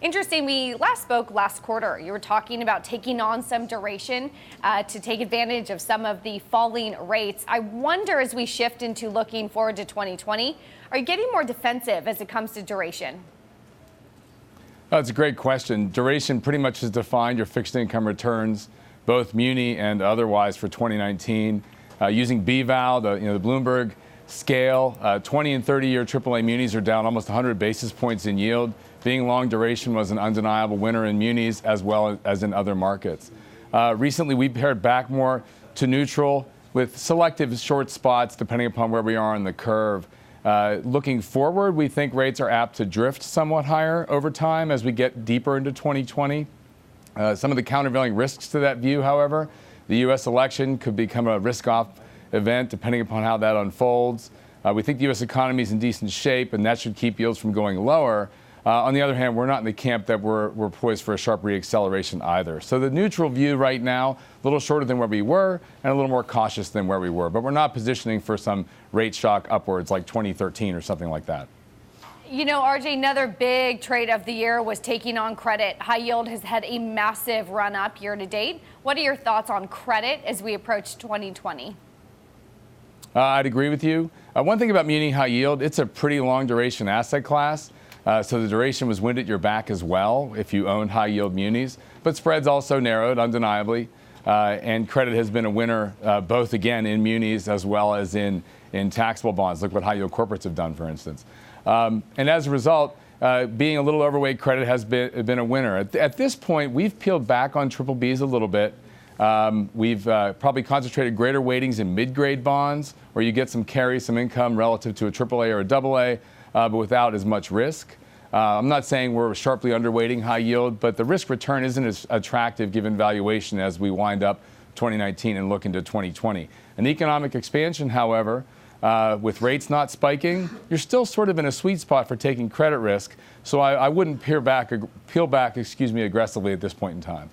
Interesting. We last spoke last quarter. You were talking about taking on some duration to take advantage of some of the falling rates. I wonder, as we shift into looking forward to 2020, are you getting more defensive as it comes to duration? That's a great question. Duration pretty much has defined your fixed income returns, both muni and otherwise, for 2019. Using BVAL, the Bloomberg scale, 20 and 30-year AAA munis are down almost 100 basis points in yield. Being long duration was an undeniable winner in munis as well as in other markets. Recently, we paired back more to neutral with selective short spots depending upon where we are on the curve. Looking forward, we think rates are apt to drift somewhat higher over time as we get deeper into 2020. Some of the countervailing risks to that view, however, the U.S. election could become a risk-off event depending upon how that unfolds. We think the U.S. economy is in decent shape, and that should keep yields from going lower. On the other hand, we're not in the camp that we're poised for a sharp reacceleration either. So the neutral view right now, a little shorter than where we were and a little more cautious than where we were. But we're not positioning for some rate shock upwards like 2013 or something like that. You know, RJ, another big trade of the year was taking on credit. High yield has had a massive run up year to date. What are your thoughts on credit as we approach 2020? I'd agree with you. One thing about muni high yield, it's a pretty long duration asset class. So the duration was wind at your back as well if you owned high yield munis. But spreads also narrowed, undeniably. And credit has been a winner, both, again, in munis as well as in taxable bonds. Look what high yield corporates have done, for instance. And as a result, being a little overweight credit has been a winner. At this point, we've peeled back on triple Bs a little bit. We've probably concentrated greater weightings in mid-grade bonds, where you get some carry, some income relative to a AAA or a AA, but without as much risk. I'm not saying we're sharply underweighting high yield, but the risk return isn't as attractive given valuation as we wind up 2019 and look into 2020. An economic expansion, however, with rates not spiking, you're still sort of in a sweet spot for taking credit risk. So I wouldn't peel back aggressively at this point in time.